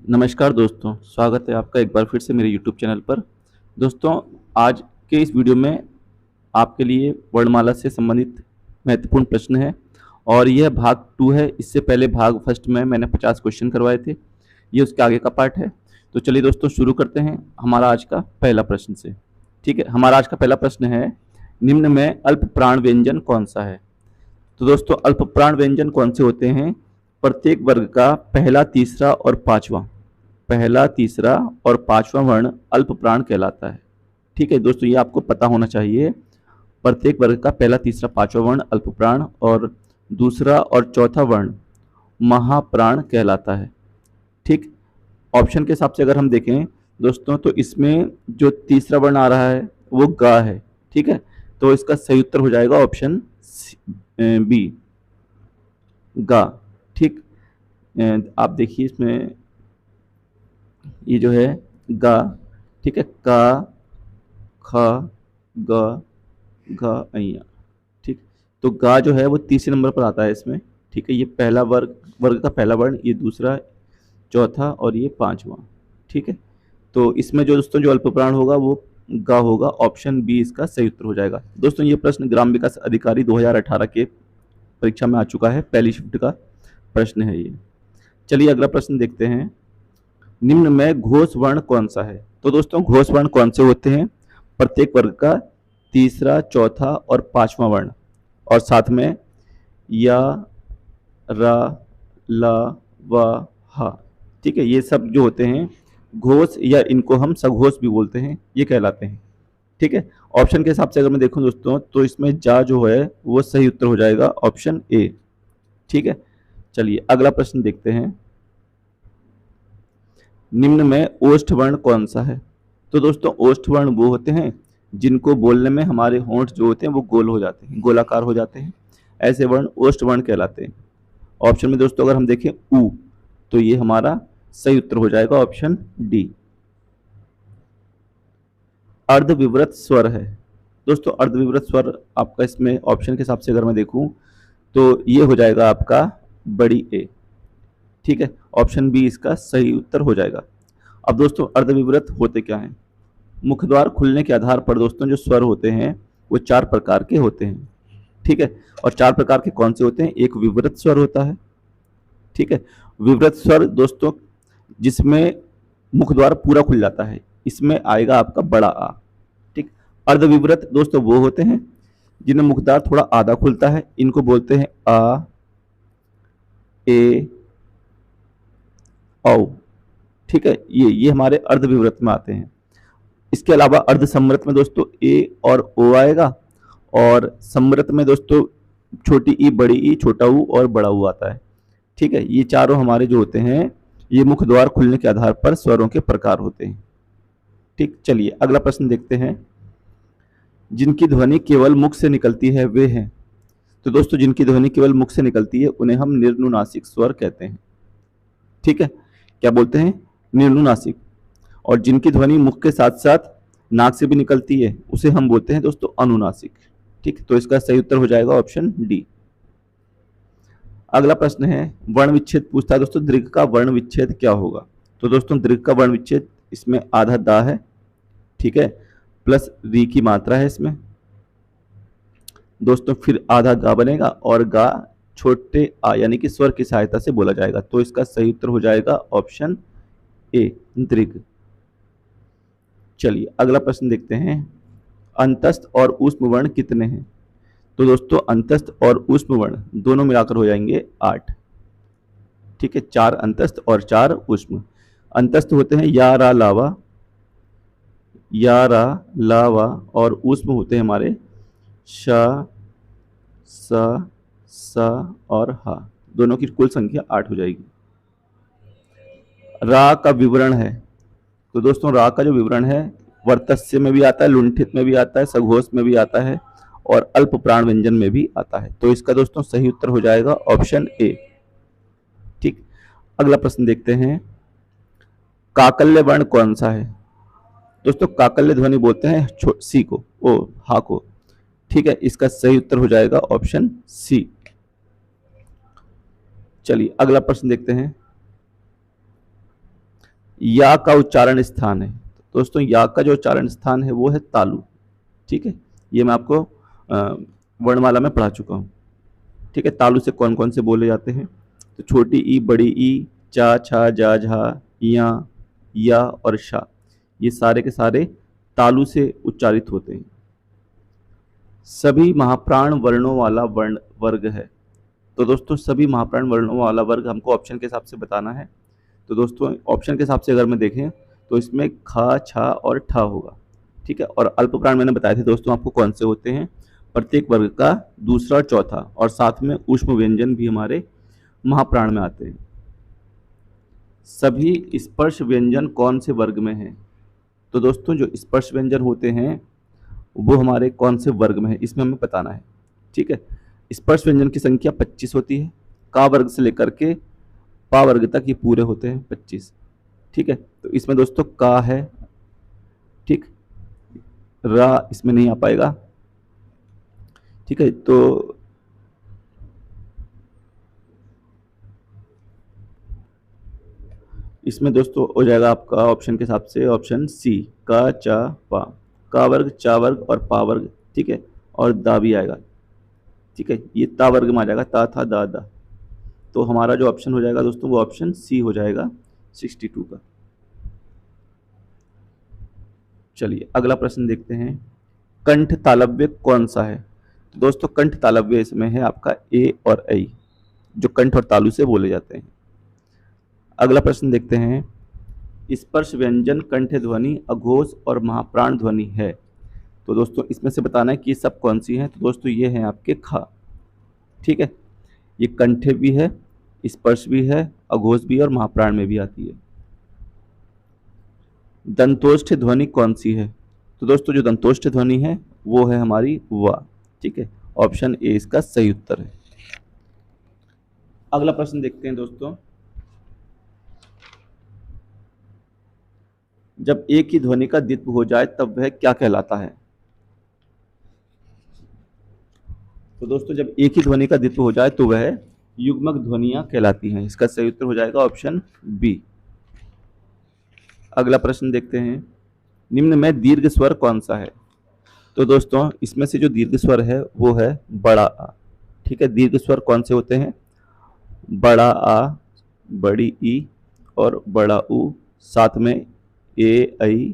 नमस्कार दोस्तों, स्वागत है आपका एक बार फिर से मेरे यूट्यूब चैनल पर। दोस्तों, आज के इस वीडियो में आपके लिए वर्णमाला से संबंधित महत्वपूर्ण प्रश्न है और यह भाग 2 है। इससे पहले भाग फर्स्ट में मैंने 50 क्वेश्चन करवाए थे, ये उसके आगे का पार्ट है। तो चलिए दोस्तों शुरू करते हैं हमारा आज का पहला प्रश्न से। ठीक है, हमारा आज का पहला प्रश्न है, निम्न में अल्प प्राण व्यंजन कौन सा है? तो दोस्तों अल्प प्राण व्यंजन कौन से होते हैं? प्रत्येक वर्ग का पहला, तीसरा और पांचवा, पहला, तीसरा और पांचवा वर्ण अल्प प्राण कहलाता है। ठीक है दोस्तों, ये आपको पता होना चाहिए। प्रत्येक वर्ग का पहला, तीसरा, पांचवा वर्ण अल्प प्राण और दूसरा और चौथा वर्ण महाप्राण कहलाता है। ठीक, ऑप्शन के हिसाब से अगर हम देखें दोस्तों, तो इसमें जो तीसरा वर्ण आ रहा है वो गा है। ठीक है, तो इसका सही उत्तर हो जाएगा ऑप्शन बी, गा। ठीक, आप देखिए इसमें ये जो है गा, ठीक है, का, ख, ग, घ, अइया। ठीक, तो गा जो है वो तीसरे नंबर पर आता है इसमें। ठीक है, ये पहला वर्ग का पहला वर्ण, ये दूसरा, चौथा और ये पांचवा। ठीक है, तो इसमें जो दोस्तों जो अल्प प्राण होगा वो गा होगा। ऑप्शन बी इसका सही उत्तर हो जाएगा। दोस्तों ये प्रश्न ग्राम विकास अधिकारी 2018 के परीक्षा में आ चुका है, पहली शिफ्ट का प्रश्न है ये। चलिए अगला प्रश्न देखते हैं, निम्न में घोष वर्ण कौन सा है? तो दोस्तों घोष वर्ण कौन से होते हैं? प्रत्येक वर्ग का तीसरा, चौथा और पांचवा वर्ण और साथ में या, रा, ला, व, हा। ठीक है, ये सब जो होते हैं घोष या इनको हम सघोष भी बोलते हैं, ये कहलाते हैं। ठीक है, ऑप्शन के हिसाब से अगर मैं देखूं दोस्तों तो इसमें जा जो है वो सही उत्तर हो जाएगा, ऑप्शन ए। ठीक है, चलिए अगला प्रश्न देखते हैं, निम्न में ओष्ठ वर्ण कौन सा है? तो दोस्तों ओष्ठ वर्ण वो होते हैं जिनको बोलने में हमारे होंठ जो होते हैं वो गोल हो जाते हैं, गोलाकार हो जाते हैं, ऐसे वर्ण ओष्ठ वर्ण कहलाते हैं। ऑप्शन में दोस्तों अगर हम देखें उ, तो ये हमारा सही उत्तर हो जाएगा ऑप्शन डी, अर्धविवृत स्वर है। दोस्तों अर्धविवृत स्वर आपका इसमें ऑप्शन के हिसाब से अगर मैं देखूं तो ये हो जाएगा आपका बड़ी ए। ठीक है, ऑप्शन बी इसका सही उत्तर हो जाएगा। अब दोस्तों अर्धविवृत होते क्या हैं? मुख द्वार खुलने के आधार पर दोस्तों जो स्वर होते हैं वो 4 प्रकार के होते हैं। ठीक है, और 4 प्रकार के कौन से होते हैं? एक विवृत स्वर होता है। ठीक है, विवृत स्वर दोस्तों जिसमें मुख द्वार पूरा खुल जाता है, इसमें आएगा आपका बड़ा आ। ठीक, अर्धविवृत दोस्तों वो होते हैं जिनमें मुख द्वार थोड़ा आधा खुलता है, इनको बोलते हैं आ, ए, औ। ठीक है, ये हमारे अर्धविवृत में आते हैं। इसके अलावा अर्धसम्मृत में दोस्तों ए और ओ आएगा, और सम्मृत में दोस्तों छोटी ई, बड़ी ई, छोटा ऊ और बड़ा ऊ आता है। ठीक है, ये चारों हमारे जो होते हैं ये मुख द्वार खुलने के आधार पर स्वरों के प्रकार होते हैं। ठीक, चलिए अगला प्रश्न देखते हैं, जिनकी ध्वनि केवल मुख से निकलती है वे हैं? तो दोस्तों जिनकी ध्वनि केवल मुख से निकलती है उन्हें हम निर्नुनासिक स्वर कहते हैं। ठीक है, क्या बोलते हैं? निर्नुनासिक। और जिनकी ध्वनि मुख के साथ साथ नाक से भी निकलती है उसे हम बोलते हैं दोस्तों अनुनासिक। ठीक, तो इसका सही उत्तर हो जाएगा ऑप्शन डी। अगला प्रश्न है, वर्ण विच्छेद पूछता है दोस्तों, दीर्घ का वर्ण विच्छेद क्या होगा? तो दोस्तों दीर्घ का वर्ण विच्छेद इसमें आधा दा है, ठीक है, प्लस री की मात्रा है इसमें दोस्तों, फिर आधा गा बनेगा और गा छोटे आ यानी कि स्वर की सहायता से बोला जाएगा। तो इसका सही उत्तर हो जाएगा ऑप्शन ए, दीर्घ। चलिए अगला प्रश्न देखते हैं, अंतस्थ और ऊष्म वर्ण कितने हैं? तो दोस्तों अंतस्थ और ऊष्म वर्ण दोनों मिलाकर हो जाएंगे 8। ठीक है, 4 अंतस्थ और 4 ऊष्म। अंतस्थ होते हैं या, रा, लावा, या, रा, लावा, और ऊष्म होते हैं हमारे श, स, स और हा। दोनों की कुल संख्या 8 हो जाएगी। रा का विवरण है, तो दोस्तों रा का जो विवरण है वर्तस्य में भी आता है, लुंठित में भी आता है, सघोष में भी आता है और अल्प प्राण व्यंजन में भी आता है। तो इसका दोस्तों सही उत्तर हो जाएगा ऑप्शन ए। ठीक, अगला प्रश्न देखते हैं, काकल्य वर्ण कौन सा है? दोस्तों काकल्य ध्वनि बोलते हैं सी को, ओ, हा को। ठीक है, इसका सही उत्तर हो जाएगा ऑप्शन सी। चलिए अगला प्रश्न देखते हैं, या का उच्चारण स्थान है। तो दोस्तों या का जो उच्चारण स्थान है वो है तालु। ठीक है, ये मैं आपको वर्णमाला में पढ़ा चुका हूँ। ठीक है, तालु से कौन कौन से बोले जाते हैं? तो छोटी ई, बड़ी ई, चा, छा, जा, झा, या और शा, ये सारे के सारे तालु से उच्चारित होते हैं। सभी महाप्राण वर्णों वाला वर्ण वर्ग है। तो दोस्तों सभी महाप्राण वर्णों वाला वर्ग हमको ऑप्शन के हिसाब से बताना है। तो दोस्तों ऑप्शन के हिसाब से अगर मैं देखें तो इसमें खा, छा और ठा होगा। ठीक है, और अल्प प्राण मैंने बताए थे दोस्तों आपको कौन से होते हैं, प्रत्येक वर्ग का दूसरा और चौथा, और साथ में ऊष्म व्यंजन भी हमारे महाप्राण में आते हैं। सभी स्पर्श व्यंजन कौन से वर्ग में हैं? तो दोस्तों जो स्पर्श व्यंजन होते हैं वो हमारे कौन से वर्ग में है, इसमें हमें बताना है। ठीक है, स्पर्श व्यंजन की संख्या 25 होती है। का वर्ग से लेकर के पा वर्ग तक ये पूरे होते हैं 25। ठीक है, तो इसमें दोस्तों का है, ठीक, रा इसमें नहीं आ पाएगा। ठीक है, तो इसमें दोस्तों हो जाएगा आपका ऑप्शन के हिसाब से ऑप्शन सी, का, चा, पा। का वर्ग, चा वर्ग और पा वर्ग। ठीक है, और दा भी आएगा। ठीक है, ये ता वर्ग में आ जाएगा, ता, था, दा, दा। तो हमारा जो ऑप्शन हो जाएगा दोस्तों वो ऑप्शन सी हो जाएगा 62 का। चलिए अगला प्रश्न देखते हैं, कंठ तालव्य कौन सा है? तो दोस्तों कंठ तालव्य इसमें है आपका ए और ऐ, जो कंठ और तालु से बोले जाते हैं। अगला प्रश्न देखते हैं, स्पर्श व्यंजन कंठ ध्वनि, अघोष और महाप्राण ध्वनि है। तो दोस्तों इसमें से बताना है कि ये सब कौन सी हैं। तो दोस्तों ये हैं आपके खा। ठीक है, ये कंठे भी है, स्पर्श भी है, अघोष भी है और महाप्राण में भी आती है। दंतोष्ठ ध्वनि कौन सी है? तो दोस्तों जो दंतोष्ठ ध्वनि है वो है हमारी वा। ठीक है, ऑप्शन ए इसका सही उत्तर है। अगला प्रश्न देखते हैं दोस्तों, जब एक ही ध्वनि का द्वित्व हो जाए तब वह क्या कहलाता है? तो दोस्तों जब एक ही ध्वनि का द्वित्व हो जाए तो वह युग्मक ध्वनियां कहलाती हैं। इसका सही उत्तर हो जाएगा ऑप्शन बी। अगला प्रश्न देखते हैं, निम्न में दीर्घ स्वर कौन सा है? तो दोस्तों इसमें से जो दीर्घ स्वर है वो है बड़ा आ। ठीक है, दीर्घ स्वर कौन से होते हैं? बड़ा आ, बड़ी ई और बड़ा ऊ, साथ में ए, ऐ,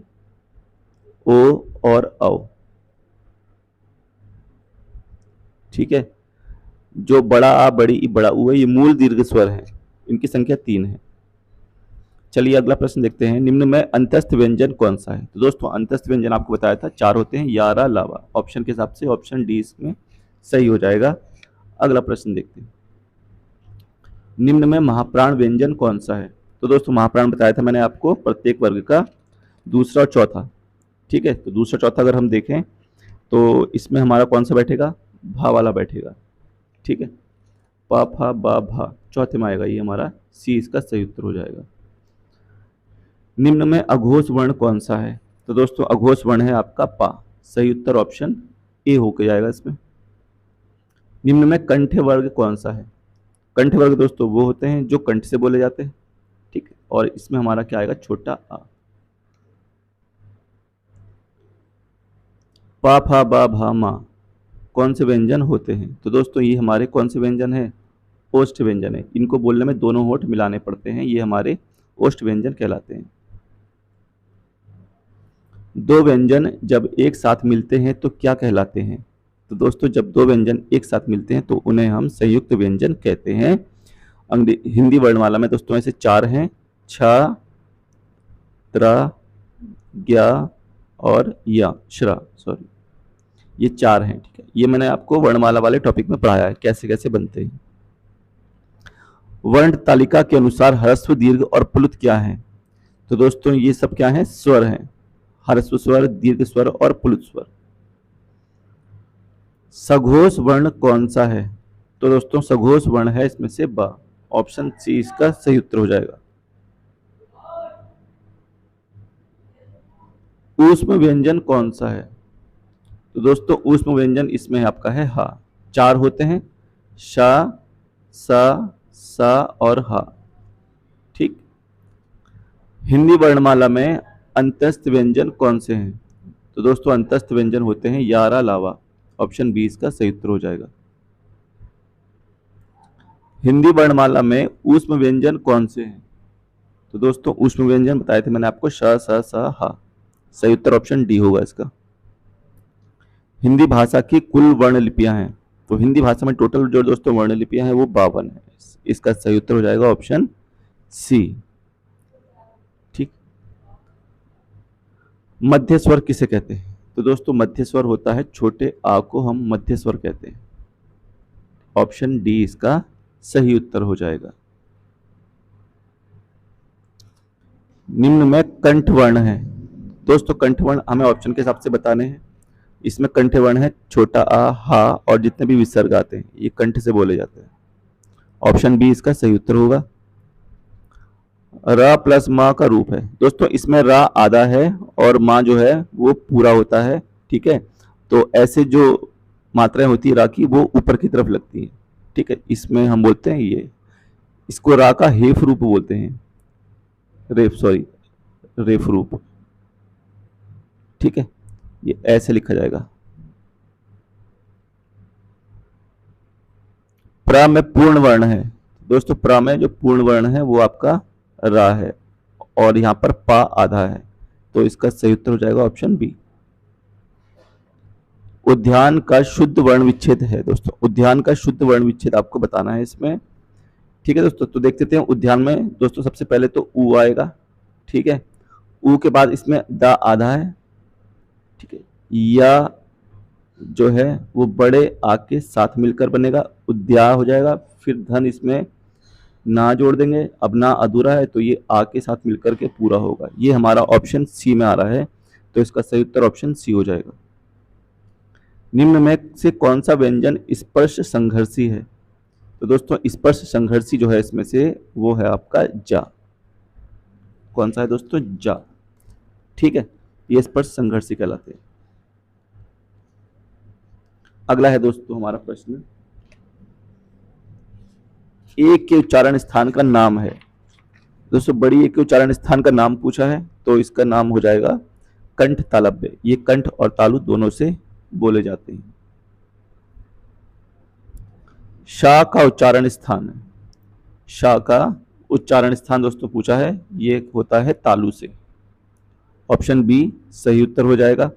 ओ और औ। ठीक है, जो बड़ा आ, बड़ी ई, बड़ा ऊ है ये मूल दीर्घ स्वर है, इनकी संख्या 3 है। चलिए अगला प्रश्न देखते हैं, निम्न में अंतस्थ व्यंजन कौन सा है? तो दोस्तों अंतस्थ व्यंजन आपको बताया था 4 होते हैं, यारा, लावा। ऑप्शन के हिसाब से ऑप्शन डी इसमें सही हो जाएगा। अगला प्रश्न देखते हैं, निम्न में महाप्राण व्यंजन कौन सा है? तो दोस्तों महाप्राण बताया था मैंने आपको, प्रत्येक वर्ग का दूसरा और चौथा। ठीक है, तो दूसरा चौथा अगर हम देखें तो इसमें हमारा कौन सा बैठेगा? भा वाला बैठेगा। ठीक है, पा, फा, बा, भा चौथे में आएगा, ये हमारा सी इसका सही उत्तर हो जाएगा। निम्न में अघोष वर्ण कौन सा है? तो दोस्तों अघोष वर्ण है आपका पा। सही उत्तर ऑप्शन ए होकर जाएगा इसमें। निम्न में कंठ वर्ग कौन सा है? कंठ वर्ग दोस्तों वो होते हैं जो कंठ से बोले जाते हैं। ठीक है, और इसमें हमारा क्या आएगा? छोटा आ। पा, फा, बा, भा, मा कौन से व्यंजन होते हैं? तो दोस्तों ये हमारे कौन से व्यंजन है? ओष्ठ व्यंजन है। इनको बोलने में दोनों होठ मिलाने पड़ते हैं, ये हमारे ओष्ठ व्यंजन कहलाते हैं। दो व्यंजन जब एक साथ मिलते हैं तो क्या कहलाते हैं? तो दोस्तों जब दो व्यंजन एक साथ मिलते हैं तो उन्हें हम संयुक्त व्यंजन कहते हैं। हिंदी वर्णमाला में दोस्तों ऐसे 4 हैं, छ, त्र, ज्ञ और या, श्रा, सॉरी, ये 4 हैं। ठीक है, ये मैंने आपको वर्णमाला वाले टॉपिक में पढ़ाया है कैसे कैसे बनते हैं। वर्ण तालिका के अनुसार ह्रस्व, दीर्घ और प्लुत क्या है? तो दोस्तों ये सब क्या है? स्वर हैं, ह्रस्व स्वर, दीर्घ स्वर और प्लुत स्वर। सघोष वर्ण कौन सा है? तो दोस्तों सघोष वर्ण है इसमें से बा। ऑप्शन सी इसका सही उत्तर हो जाएगा। ऊष्म व्यंजन कौन सा है? तो दोस्तों ऊष्म व्यंजन इसमें आपका है हा। 4 होते हैं, शा, सा, सा और हा। ठीक, हिंदी वर्णमाला में अंतस्थ व्यंजन कौन से हैं? तो दोस्तों अंतस्थ व्यंजन होते हैं यारा लावा। ऑप्शन बी इसका सही उत्तर हो जाएगा। हिंदी वर्णमाला में ऊष्म व्यंजन कौन से हैं? तो दोस्तों ऊष्म व्यंजन बताए थे मैंने आपको, श, स, स, हा। सही उत्तर ऑप्शन डी होगा इसका। हिंदी भाषा की कुल वर्ण लिपियां हैं, तो हिंदी भाषा में टोटल जो दोस्तों वर्ण लिपियां हैं वो 52 है। इसका सही उत्तर हो जाएगा ऑप्शन सी। ठीक। मध्य स्वर किसे कहते हैं? तो दोस्तों मध्य स्वर होता है छोटे आ को हम मध्य स्वर कहते हैं। ऑप्शन डी इसका सही उत्तर हो जाएगा। निम्न में कंठ वर्ण है। दोस्तों कंठ वर्ण हमें ऑप्शन के हिसाब से बताने हैं। इसमें कंठ वर्ण है छोटा आ, हा और जितने भी विसर्ग आते हैं ये कंठ से बोले जाते हैं। ऑप्शन बी इसका सही उत्तर होगा। र प्लस मा का रूप है। दोस्तों इसमें रा आधा है और मा जो है वो पूरा होता है। ठीक है, तो ऐसे जो मात्राएं होती है रा की वो ऊपर की तरफ लगती है। ठीक है, इसमें हम बोलते हैं ये, इसको रा का हेफ रूप बोलते हैं, रेफ रूप। ठीक है, ये ऐसे लिखा जाएगा। प्रा में पूर्ण वर्ण है। दोस्तों प्रा में जो पूर्ण वर्ण है वो आपका रा है और यहां पर पा आधा है, तो इसका सही उत्तर हो जाएगा ऑप्शन बी। उद्यान का शुद्ध वर्ण विच्छेद है। दोस्तों उद्यान का शुद्ध वर्ण विच्छेद आपको बताना है इसमें। ठीक है दोस्तों, तो देख लेते हैं उद्यान में। दोस्तों सबसे पहले तो ऊ आएगा। ठीक है, ऊ के बाद इसमें दा आधा है। ठीक है, या जो है वो बड़े आ के साथ मिलकर बनेगा, उद्या हो जाएगा। फिर धन इसमें ना जोड़ देंगे, अब ना अधूरा है तो ये आ के साथ मिलकर के पूरा होगा। ये हमारा ऑप्शन सी में आ रहा है, तो इसका सही उत्तर ऑप्शन सी हो जाएगा। निम्न में से कौन सा व्यंजन स्पर्श संघर्षी है? तो दोस्तों स्पर्श संघर्षी जो है इसमें से वो है आपका जा। कौन सा है दोस्तों? जा। ठीक है, ये स्पर्श संघर्षी कहलाते हैं। अगला है दोस्तों हमारा प्रश्न, एक के उच्चारण स्थान का नाम है। दोस्तों बड़ी एक के उच्चारण स्थान का नाम पूछा है, तो इसका नाम हो जाएगा कंठ तालव्य। ये कंठ और तालु दोनों से बोले जाते हैं। शा का उच्चारण स्थान है। शा का उच्चारण स्थान दोस्तों पूछा है, ये होता है तालु से। ऑप्शन बी सही उत्तर हो जाएगा।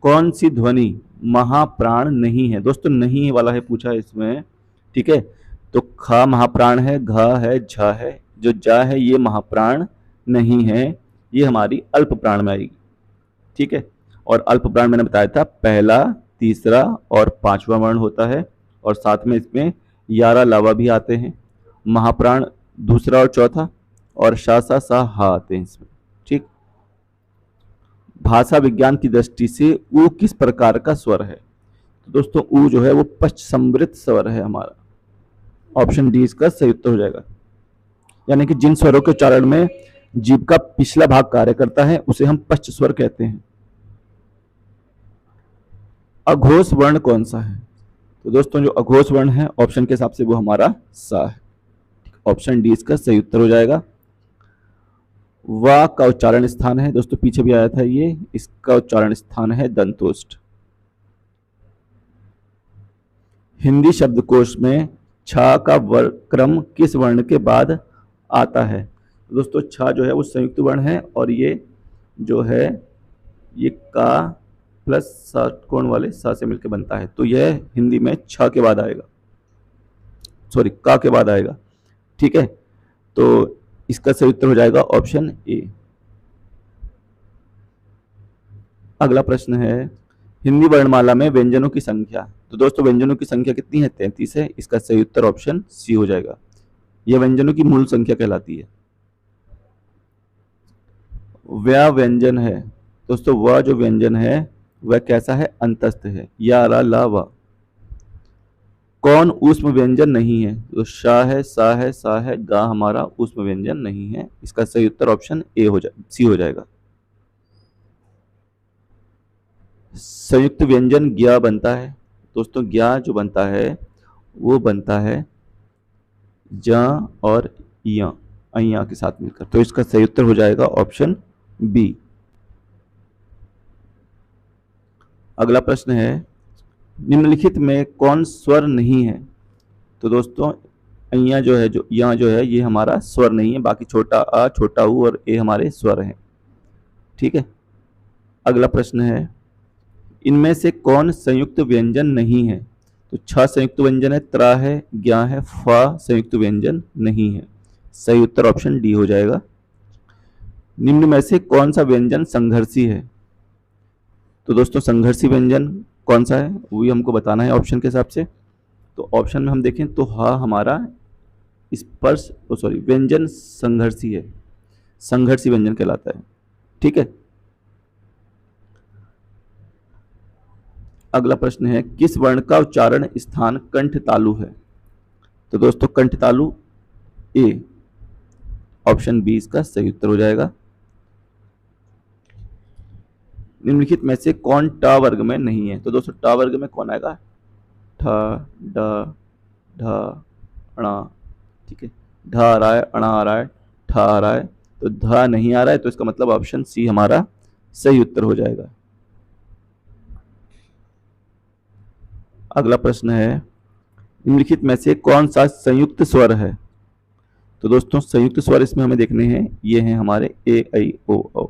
कौन सी ध्वनि महाप्राण नहीं है? दोस्तों नहीं वाला है पूछा है इसमें। ठीक है, तो खा महाप्राण है, घ है, झ है। जो जा है ये महाप्राण नहीं है, ये हमारी अल्प प्राण में आएगी। ठीक है, और अल्प प्राण मैंने बताया था पहला, तीसरा और पांचवा वर्ण होता है, और साथ में इसमें यारा लावा भी आते हैं। महाप्राण दूसरा और चौथा, और शा सा सा हा आते हैं इसमें। ठीक, भाषा विज्ञान की दृष्टि से ऊ किस प्रकार का स्वर है? तो दोस्तों ऊ जो है वो पश्च समृद्ध स्वर है हमारा। ऑप्शन डी इसका सही उत्तर हो जाएगा। यानी कि जिन स्वरों के उच्चारण में जीभ का पिछला भाग कार्य करता है उसे हम पश्च स्वर कहते हैं। अघोष वर्ण कौन सा है? तो दोस्तों जो अघोष वर्ण है ऑप्शन के हिसाब से वो हमारा सा है। ऑप्शन डी इसका सही उत्तर हो जाएगा। वा का उच्चारण स्थान है, दोस्तों पीछे भी आया था ये, इसका उच्चारण स्थान है दंतोष्ठ। हिंदी शब्दकोश में छा का क्रम किस वर्ण के बाद आता है? दोस्तों छा जो है वो संयुक्त वर्ण है, और ये जो है ये का प्लस सा कोण वाले सा से मिलकर बनता है, तो यह हिंदी में छा के बाद आएगा, सॉरी का के बाद आएगा। ठीक है, तो इसका सही उत्तर हो जाएगा ऑप्शन ए। अगला प्रश्न है, हिंदी वर्णमाला में व्यंजनों की संख्या। तो दोस्तों व्यंजनों की संख्या कितनी है? 33 है। इसका सही उत्तर ऑप्शन सी हो जाएगा। यह व्यंजनों की मूल संख्या कहलाती है। व्या व्यंजन है। दोस्तों वह जो व्यंजन है वह कैसा है? अंतस्थ है। या रा ला वा। कौन ऊष्म व्यंजन नहीं है? तो शा है, सा है, सा है, गा हमारा ऊष्म व्यंजन नहीं है। इसका सही उत्तर ऑप्शन ए हो जाए, सी हो जाएगा। संयुक्त व्यंजन ज्ञा बनता है। दोस्तों ज्ञा जो बनता है वो बनता है ज और य, अइया के साथ मिलकर। तो इसका सही उत्तर हो जाएगा ऑप्शन बी। अगला प्रश्न है, निम्नलिखित में कौन स्वर नहीं है? तो दोस्तों अइया जो है, जो यहाँ जो है, ये हमारा स्वर नहीं है, बाकी छोटा अ, छोटा ऊ और ए हमारे स्वर हैं। ठीक है। अगला प्रश्न है, इनमें से कौन संयुक्त व्यंजन नहीं है? तो छ संयुक्त व्यंजन है, त्र है, ज्ञ है, फ संयुक्त व्यंजन नहीं है। सही उत्तर ऑप्शन डी हो जाएगा। निम्न में से कौन सा व्यंजन संघर्षी है? तो दोस्तों संघर्षी व्यंजन कौन सा है वो भी हमको बताना है ऑप्शन के हिसाब से। तो ऑप्शन में हम देखें तो ह हमारा स्पर्श व्यंजन संघर्षी है, संघर्षी व्यंजन कहलाता है। ठीक है। अगला प्रश्न है, किस वर्ण का उच्चारण स्थान कंठ तालु है? तो दोस्तों कंठ तालु ए, ऑप्शन बी इसका सही उत्तर हो जाएगा। निम्नलिखित में से कौन ट वर्ग में नहीं है? तो दोस्तों ट वर्ग में कौन आएगा? ठ, ड, ढ, ण। ठीक है। ढ आ रहा है, अण आ रहा है, ठ आ रहा है, तो ध नहीं आ रहा है, तो इसका मतलब ऑप्शन सी हमारा सही उत्तर हो जाएगा। अगला प्रश्न है, निम्नलिखित में से कौन सा संयुक्त स्वर है? तो दोस्तों संयुक्त स्वर इसमें हमें देखने हैं, ये हैं हमारे ए, ऐ, ओ, औ।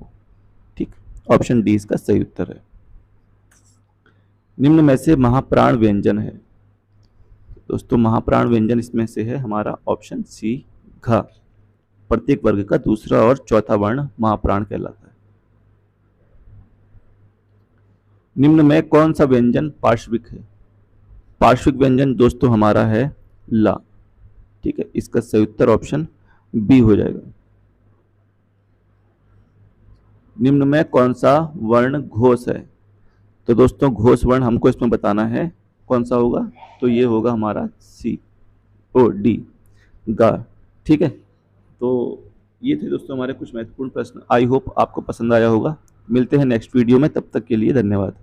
ठीक, ऑप्शन डी इसका सही उत्तर है। निम्न में से महाप्राण व्यंजन है? दोस्तों महाप्राण व्यंजन इसमें से है हमारा ऑप्शन सी, घ। प्रत्येक वर्ग का दूसरा और चौथा वर्ण महाप्राण कहलाता है। निम्न में कौन सा व्यंजन पार्श्विक है? पार्श्विक व्यंजन दोस्तों हमारा है ला। ठीक है, इसका सही उत्तर ऑप्शन बी हो जाएगा। निम्न में कौन सा वर्ण घोष है? तो दोस्तों घोष वर्ण हमको इसमें बताना है कौन सा होगा, तो ये होगा हमारा सी, ओ डी, गा। ठीक है। तो ये थे दोस्तों हमारे कुछ महत्वपूर्ण प्रश्न। आई होप आपको पसंद आया होगा। मिलते हैं नेक्स्ट वीडियो में, तब तक के लिए धन्यवाद।